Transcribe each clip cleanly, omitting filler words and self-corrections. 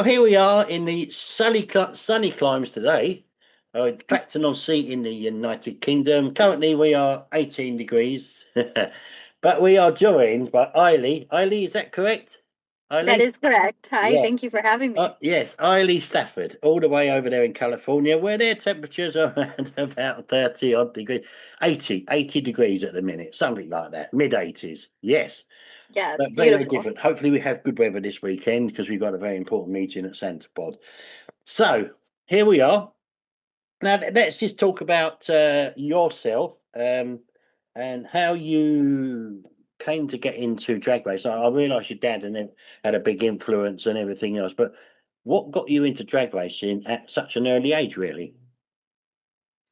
Well, here we are in the sunny climes today. Clacton-on-Sea in the United Kingdom. Currently, we are 18 degrees, but we are joined by EILY. EILY, is that correct? That EILY? is correct. Hi, Yeah. thank you for having me. Yes, EILY Stafford, all the way over there in California, where their temperatures are around about 30 odd degrees, 80 degrees at the minute, something like that, mid 80s. Yes. Yeah, it's But very, very beautiful. different. Hopefully, we have good weather this weekend because we've got a very important meeting at Centerpod. So here we are. Now let's just talk about yourself and how you came to get into drag race. I realise your dad had a big influence and everything else, but what got you into drag racing at such an early age, really?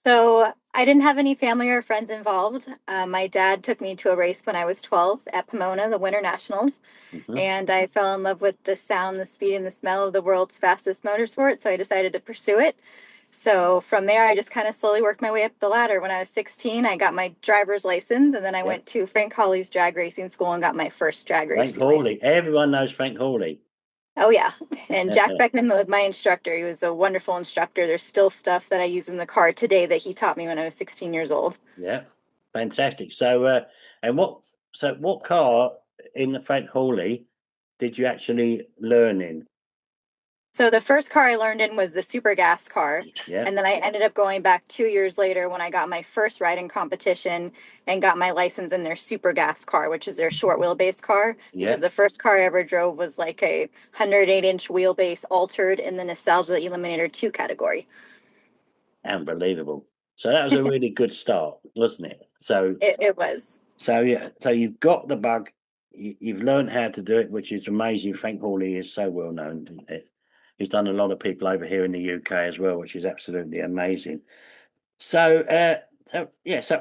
So I didn't have any family or friends involved. My dad took me to a race when I was 12 at Pomona, the Winter Nationals, Hmm. and I fell in love with the sound, the speed, and the smell of the world's fastest motorsport. So I decided to pursue it. So from there, I just kind of slowly worked my way up the ladder. When I was 16, I got my driver's license, and then I Yeah, went to Frank Hawley's drag racing school and got my first drag Frank racing Hawley. license. Everyone knows Frank Hawley. Oh yeah. And Jack Beckman was my instructor. He was a wonderful instructor. There's still stuff that I use in the car today that he taught me when I was 16 years old. Yeah, fantastic. And what car in the Frank Hawley did you actually learn in? So the first car I learned in was the super gas car. Yeah, And then I ended up going back 2 years later when I got my first riding competition and got my license in their super gas car, which is their short wheelbase car. yeah, Because the first car I ever drove was like a 108-inch wheelbase altered in the Nostalgia Eliminator 2 category. unbelievable. So that was a really good start, wasn't it? It was. So you've got the bug, you've learned how to do it, which is amazing. Frank Hawley is so well known. He's done a lot of people over here in the UK as well, which is absolutely amazing. So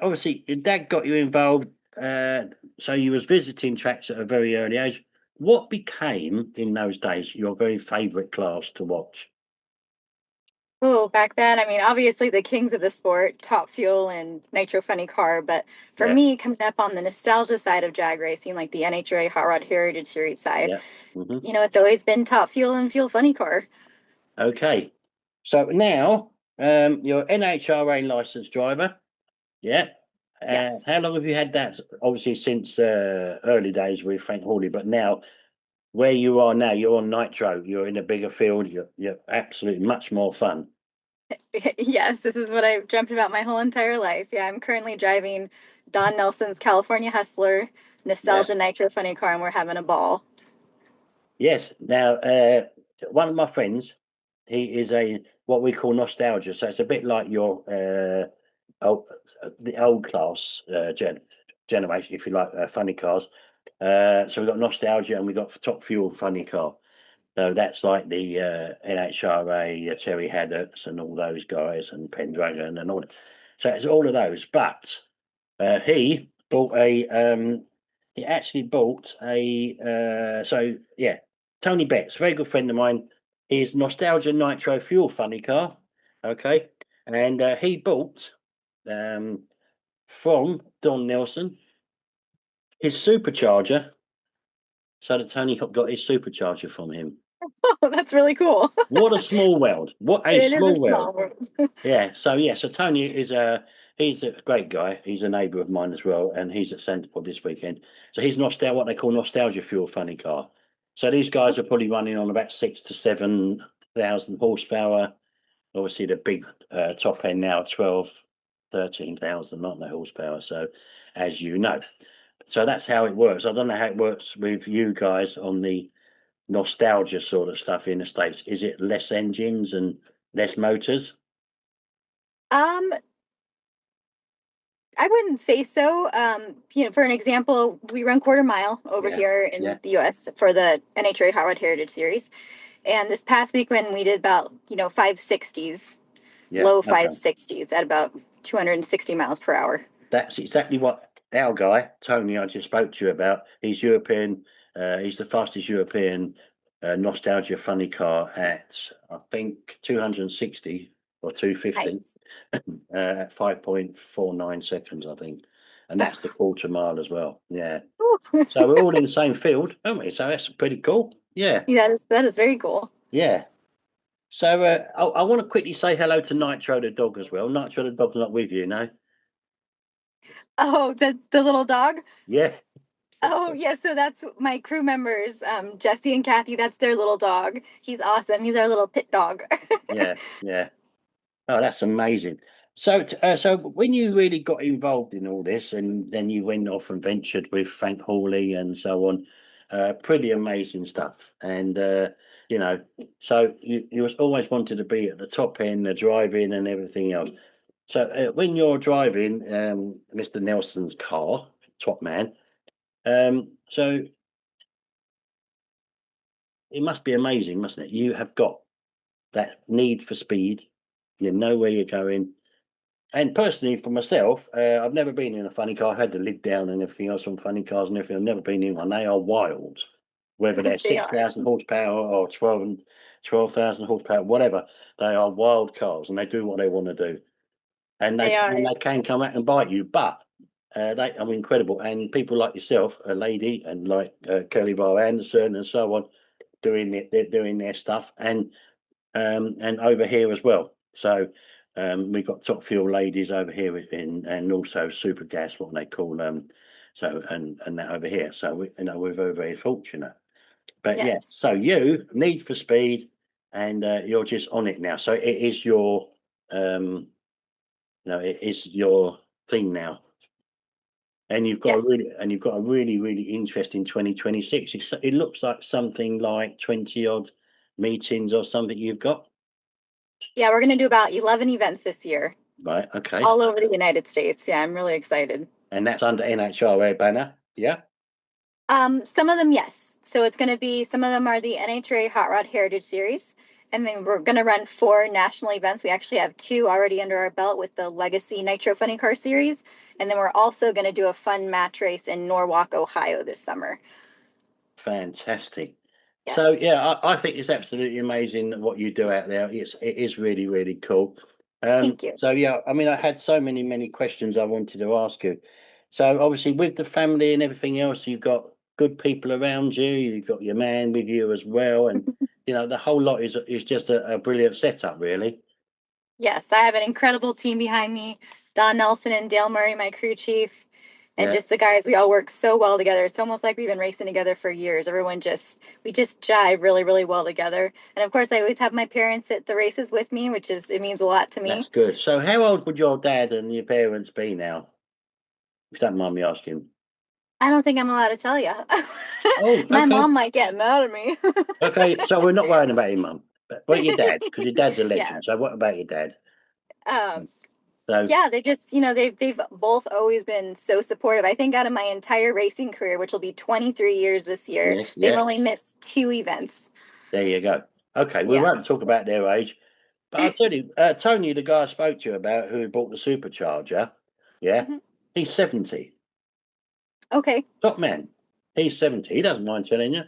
obviously your dad got you involved. So you was visiting tracks at a very early age. What became in those days your very favourite class to watch? Oh, back then, I mean, obviously the kings of the sport, Top Fuel and Nitro Funny Car. But for Yeah, me, coming up on the nostalgia side of drag racing, like the NHRA Hot Rod Heritage Series side, yeah. Hmm. it's always been Top Fuel and Fuel Funny Car. Okay. So now you're an NHRA licensed driver. Yeah. Yes. How long have you had that? Obviously since early days with Frank Hawley, but now where you are now, you're on Nitro. You're in a bigger field. You're absolutely much more fun. Yes, this is what I've dreamt about my whole entire life. Yeah, I'm currently driving Don Nelson's California Hustler, Yeah. Nostalgia Nitro Funny Car, and we're having a ball. Yes. Now, one of my friends, he is a what we call nostalgia. So it's a bit like your old, the old class generation, if you like, funny cars. So we've got nostalgia and we've got top fuel funny car. So that's like the NHRA, Terry Haddock's and all those guys and Pendragon and all that. So it's all of those. But he bought he actually bought Tony Betts, very good friend of mine. His Nostalgia Nitro Fuel funny car. Okay. And he bought um, from Don Nelson his supercharger so that Tony got his supercharger from him. Oh, that's really cool. What a small world. What a It is a small world. small world. So Tony is he's a great guy. He's a neighbour of mine as well, and he's at Centerport this weekend. So he's what they call nostalgia fuel funny car. So these guys are probably running on about 6 to 7 thousand horsepower. Obviously the big top end now 12, 13,000, not the horsepower. So as you know. So that's how it works. I don't know how it works with you guys on the nostalgia sort of stuff in the States. Is it less engines and less motors? Um, I wouldn't say so. For an example, we run quarter mile over Yeah, here yeah, in the US for the NHRA Hot Rod Heritage Series. And this past weekend we did about, 560s, yeah. low Okay. 560s at about 260 miles per hour. That's exactly what our guy, Tony, I just spoke to you about. He's European, he's the fastest European nostalgia funny car at, I think, 260 or 250 Nice. at 5.49 seconds, I think. And that's the quarter mile as well. Yeah. So we're all in the same field, aren't we? So that's pretty cool. Yeah. Yeah, that is very cool. Yeah. So I want to quickly say hello to Nitro the dog as well. Nitro the dog's not with you, no? Oh, the little dog. Yeah. Oh, yeah. So that's my crew members, Jesse and Kathy. That's their little dog. He's awesome. He's our little pit dog. Yeah. Yeah. Oh, that's amazing. So, so when you really got involved in all this, and then you went off and ventured with Frank Hawley and so on, pretty amazing stuff. And you know, so you was always wanted to be at the top end, the driving and everything else. So when you're driving Mr. Nelson's car, top man, so it must be amazing, mustn't it? You have got that need for speed. You know where you're going. And personally, for myself, I've never been in a funny car. I had the lid down and everything else on funny cars and everything. I've never been in one. They are wild, whether they're They are. 6,000 horsepower or 12,000 horsepower, whatever. They are wild cars and they do what they want to do. And They are. they can come out and bite you, but they are incredible. And people like yourself, a lady, and like Kelly Bar Anderson and so on, they're doing their stuff. And over here as well. So we've got top fuel ladies over here and also super gas, what they call them. So and that over here. So we're very very fortunate. But yeah, Yes. so you need for speed, and you're just on it now. So it is your it is your thing now. And Yes. you've got a really really interesting 2026. It looks like something like 20 odd meetings or something you've got. Yeah, we're gonna do about 11 events this year, Right, okay. all over the United States. Yeah, I'm really excited. And that's under NHRA banner, yeah? Some of them, yes. So it's going to be some of them are the NHRA Hot Rod Heritage Series, and then we're going to run 4 national events. We actually have 2 already under our belt with the Legacy Nitro Funny Car Series, and then we're also going to do a fun match race in Norwalk, Ohio this summer. Fantastic. So Yes, yeah, I think it's absolutely amazing what you do out there. It is really, really cool. thank you. So yeah, I mean I had so many questions I wanted to ask you. So obviously with the family and everything else, you've got good people around you, you've got your man with you as well, and the whole lot is just a brilliant setup, really. Yes, I have an incredible team behind me. Don Nelson and Dale Murray, my crew chief, and Yeah, just the guys. We all work so well together. It's almost like we've been racing together for years. We just jive really, really well together. And of course, I always have my parents at the races with me, it means a lot to that's me. good. So how old would your dad and your parents be now? If you don't mind me asking. I don't think I'm allowed to tell you. Oh, My okay. mom might get mad at me. Okay, so we're not worrying about your mum. But what your dad? Because your dad's a Yeah. legend. So what about your dad? Um, So yeah, they just, they've both always been so supportive. I think out of my entire racing career, which will be 23 years this year, yes, they've yeah, only missed 2 events. there you go. Okay, we Yeah. won't talk about their age, but I'll tell you, Tony, the guy I spoke to you about who bought the supercharger, yeah, Mhm. he's 70. Okay. Top man. He's 70. He doesn't mind telling you.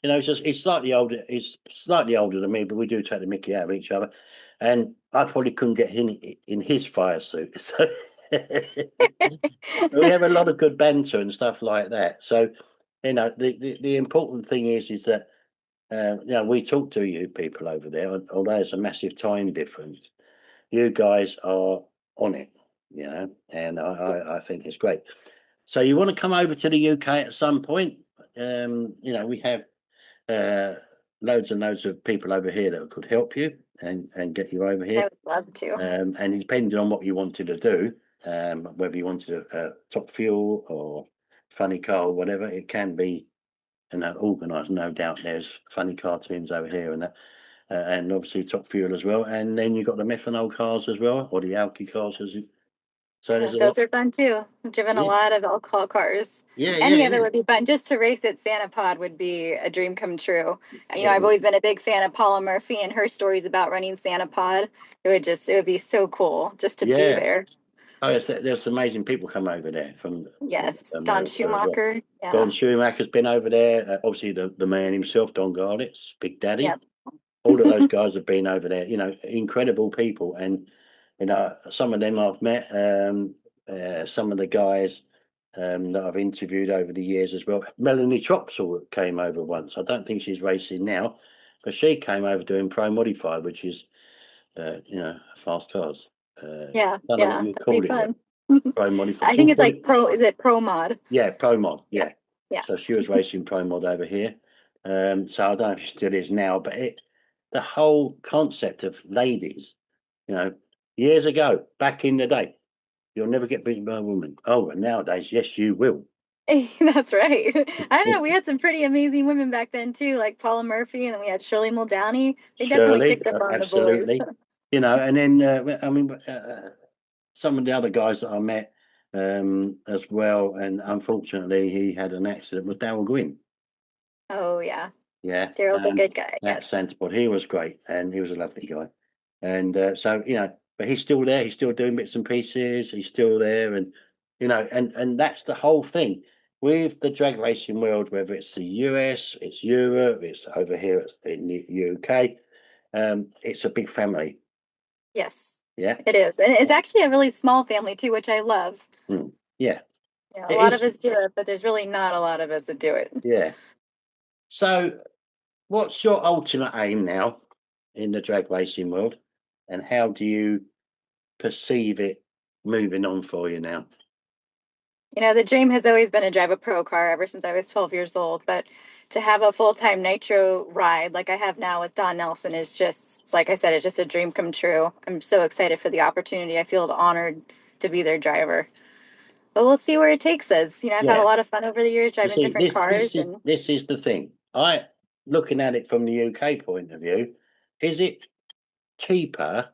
He's slightly older. He's slightly older than me, but we do take the mickey out of each other. And I probably couldn't get in his fire suit. So we have a lot of good banter and stuff like that. So, the important thing is that we talk to you people over there, although there's a massive time difference. You guys are on it, and I think it's great. So you want to come over to the UK at some point? We have uh, loads and loads of people over here that could help you and get you over I here. would love to. And depending on what you wanted to do, whether you wanted a top fuel or funny car or whatever, it can be organised. No doubt, there's funny car teams over here and obviously top fuel as well. And then you've got the methanol cars as well, or the alky cars. So there's a Those lot. are fun too. I've driven a Yeah, lot of alcohol cars. yeah, yeah, Any of it yeah. would be fun. Just to race at Santa Pod would be a dream come true. It I've would. always been a big fan of Paula Murphy and her stories about running Santa Pod. It would be so cool just to be Yeah. there. Oh, yes, there's amazing people come over there from Yes, Don America as well. Schumacher. Don Yeah. Schumacher's been over there. Obviously, the man himself, Don Garlett's Big Daddy. Yep. All of those guys have been over there. Incredible people, and some of them I've met. Some of the guys that I've interviewed over the years as well. Melanie Tropsell came over once. I don't think she's racing now, but she came over doing Pro Modified, which is fast cars. Yeah, Don't know what yeah, you that'd be call it yet. fun. Pro Modified. I She's think it's got like it. is it Pro Mod? Yeah, Pro Mod. Yeah, Yeah. yeah. So she was racing Pro Mod over here. So I don't know if she still is now, but the whole concept of ladies, years ago, back in the day, you'll never get beaten by a woman. Oh, and nowadays, yes, you will. That's right. I don't know. We had some pretty amazing women back then too, like Paula Murphy, and then we had Shirley Muldowney. They definitely Shirley, kicked up on the boys. absolutely. And then some of the other guys that I met as well, and unfortunately, he had an accident with Darryl Gwynn. Oh yeah, Yeah, Daryl's a good guy, I at guess. Centerport, he was great, and he was a lovely guy. And so but he's still there. He's still doing bits and pieces. He's still there, and and that's the whole thing with the drag racing world. Whether it's the US, it's Europe, it's over here in the UK. It's a big family. Yes, Yeah. it is, and it's actually a really small family too, which I love. Yeah, A it lot of is. us do it, but there's really not a lot of us that do it. Yeah. So, what's your ultimate aim now in the drag racing world, and how do you perceive it moving on for you now? The dream has always been to drive a pro car ever since I was 12 years old, but to have a full-time nitro ride like I have now with Don Nelson is just, like I said, it's just a dream come true. I'm so excited for the opportunity. I feel honored to be their driver. But we'll see where it takes us. I've had a Yeah. lot of fun over the years You driving see, different cars and this is the thing. Looking at it from the UK point of view, is it cheaper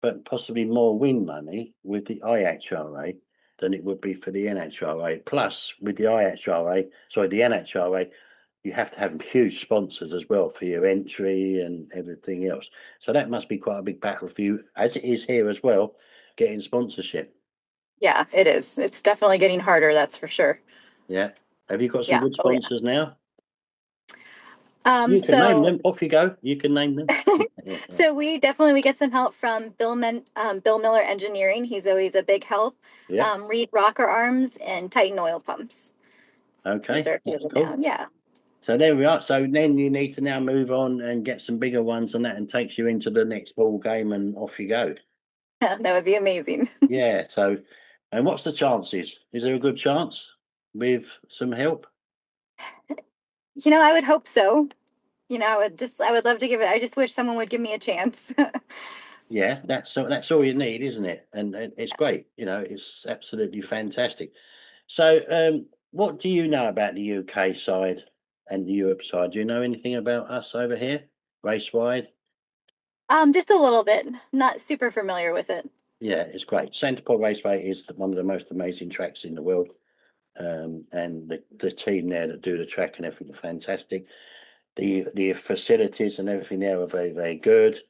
but possibly more win money with the IHRA than it would be for the NHRA? Plus, with the the NHRA, you have to have huge sponsors as well for your entry and everything else. So that must be quite a big battle for you, as it is here as well, getting sponsorship. yeah, it is. It's definitely getting harder, that's for sure. Yeah. Have you got some Yeah. good Oh yeah. sponsors now? You can name So them. Off you go. You can name them. so we get some help from Bill Miller Engineering. He's always a big help. Yeah. Reed Rocker Arms and Titan Oil Pumps. Those Okay. are a few of That's them now. cool. Yeah. So there we are. So then you need to now move on and get some bigger ones and that, and takes you into the next ball game, and off you go. That would be amazing. Yeah. So, and what's the chances? Is there a good chance with some help? I would hope so. I would love to give it. I just wish someone would give me a chance. Yeah, that's all you need, isn't it? And it's great. It's absolutely fantastic. So, what do you know about the UK side and the Europe side? Do you know anything about us over here, race wide? Just a little bit. Not super familiar with it. Yeah, it's great. Centerport Raceway is one of the most amazing tracks in the world, and the team there that do the track and everything are fantastic. The facilities and everything there are very, very good.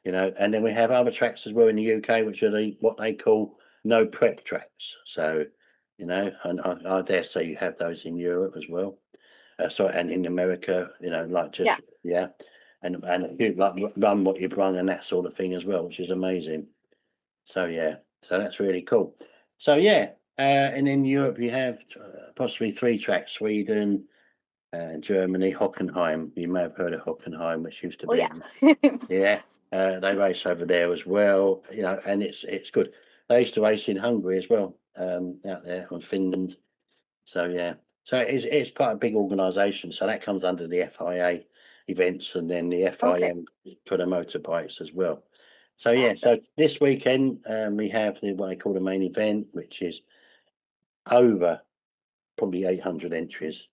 And then we have other tracks as well in the UK, which are what they call no prep tracks. So, and I dare say you have those in Europe as well. And in America, like Yeah. just yeah, and you like run what you've run and that sort of thing as well, which is amazing. So yeah, so that's really cool. So yeah, and in Europe you have possibly three tracks: Sweden, Germany, Hockenheim. You may have heard of Hockenheim, which used to Oh yeah. be yeah. They race over there as well, and it's good. They used to race in Hungary as well, out there on Finland. So yeah, so it's quite a big organisation. So that comes under the FIA events, and then the Okay. FIM for the motorbikes as well. So yeah, Awesome. so this weekend we have what they call the main event, which is over probably 800 entries.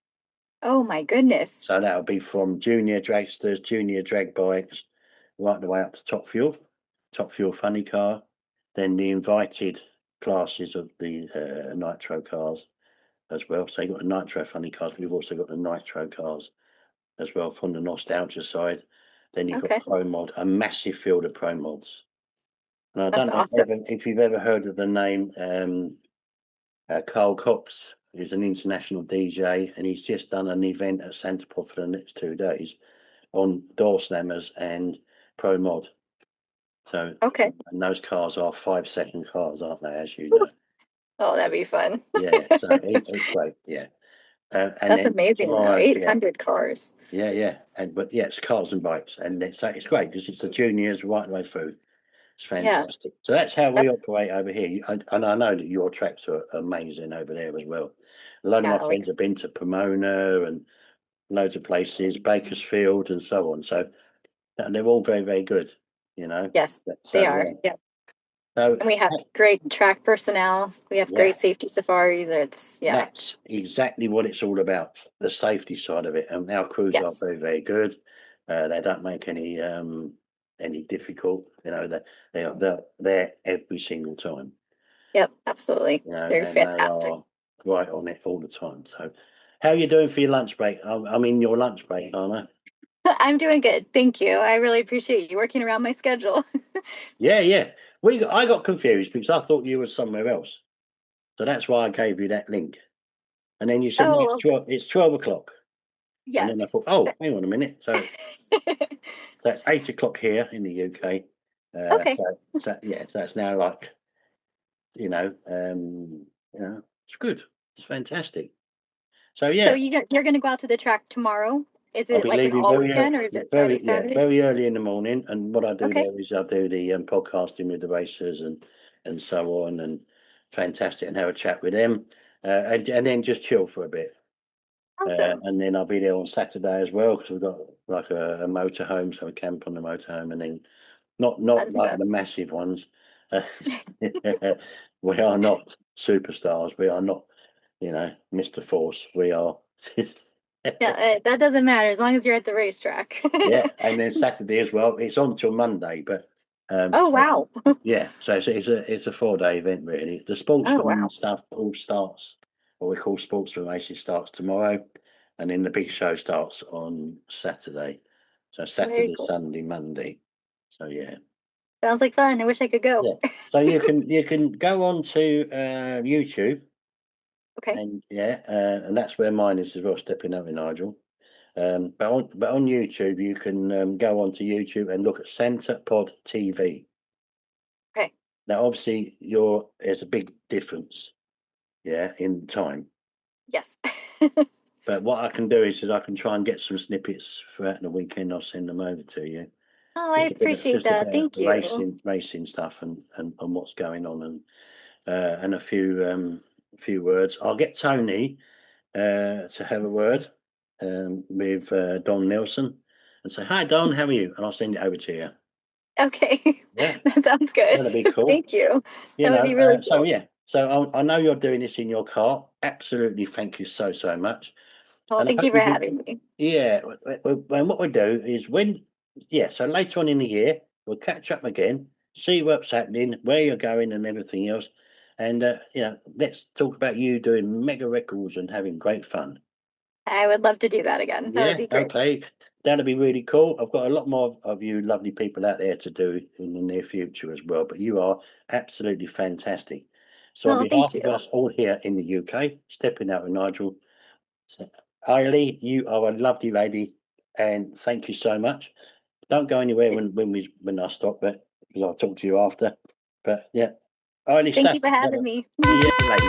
Oh my goodness. So that'll be from junior dragsters, junior drag bikes, right the way up to top fuel funny car, then the invited classes of the nitro cars as well. So you've got the nitro funny cars, but you've also got the nitro cars as well from the nostalgia side. Then you've got Okay. pro mod, a massive field of pro mods. And I That's don't know awesome. if you've ever heard of the name Carl Cox, who's an international DJ, and he's just done an event at Centerport for the next 2 days on door slammers and pro mod. So, Okay. and those cars are 5 second cars, aren't they? As you know. Oh, that'd be fun. Yeah. So it's great. Yeah. And That's then amazing though. tomorrow, yeah, 800 cars. yeah, but yeah, it's cars and bikes, and it's great because it's the juniors right the way through. It's Yeah, fantastic. So that's how we that's operate over here. And I know that your tracks are amazing over there as well. A lot of my yeah, like friends have been to Pomona and loads of places, Bakersfield and so on. So and they're all very, very good, you know. yes, So they are. yeah. Yeah. So And we have great track personnel. We have yeah, great safety safaris. It's yeah. that's exactly what it's all about, the safety side of it. And our crews are Yes. very, very good. They don't make any difficult, you know, they're there every single time, Yep, absolutely. you know, They're and they fantastic. are right on it all the time. So how are you doing for your lunch break? I'm in your lunch break, aren't I? I'm doing good. Thank you. I really appreciate you working around my schedule. Yeah, yeah. I got confused because I thought you were somewhere else. So that's why I gave you that link. And then you said, no, Oh, it's 12 o'clock. And yeah. then I thought, oh, hang on a minute. So it's 8 o'clock here in the UK. Okay. Yeah, so it's now like, it's good. It's fantastic. So So yeah, you're going to go out to the track tomorrow? Is I'll it be like an leaving all weekend or is it Friday, Saturday? very early in the morning. And what I do Okay. there is I do the podcasting with the racers and so on, and fantastic, and have a chat with them, and then just chill for a bit. Awesome. And then I'll be there on Saturday as well because we've got like a motorhome, so we camp on the motorhome, and then not Fun like stuff. the massive ones. Uh, we are not superstars. We are not, Mr. Force. We are. Yeah, that doesn't matter as long as you're at the racetrack. Yeah, and then Saturday as well. It's on till Monday, but Oh, so, wow. yeah. So it's a 4-day event really. The Oh, sportsman wow. stuff all starts, what we call sportsman races, starts tomorrow, and then the big show starts on Saturday. So Very Saturday, cool. Sunday, Monday. So yeah, Sounds like fun. I wish I could go. yeah. So you can go on to YouTube, Okay. and yeah, and that's where mine is as well. Stepping up with Nigel. But on YouTube, you can go onto YouTube and look at Centre Pod TV. Okay. Now, obviously, there's a big difference, yeah, in time. Yes. But what I can do is I can try and get some snippets throughout the weekend. I'll send them over to you. Oh, I appreciate Just a that. bit of Thank you. racing stuff, and what's going on, and a few words. I'll get Tony to have a word with Don Nelson and say, "Hi, Don, how are you?" And I'll send it over to you. Okay. Yeah, That sounds good. that'd be cool. Thank you. That would be really So cool. yeah, so I know you're doing this in your car. Absolutely, thank you so much, Well, and I thank hope you for you do. having me. Yeah, and what we do is so later on in the year we'll catch up again, see what's happening, where you're going, and everything else, and let's talk about you doing mega records and having great fun. I would love to do that again. That would Yeah, be great. okay. That'd be really cool. I've got a lot more of you lovely people out there to do in the near future as well, but you are absolutely fantastic. So on Well, thank behalf you. of us all here in the UK, stepping out with Nigel, so, Eiley, you are a lovely lady, and thank you so much. Don't go anywhere when I stop, but because I'll talk to you after. But yeah, Eiley Thank you Stafford, for having me. yeah, lady.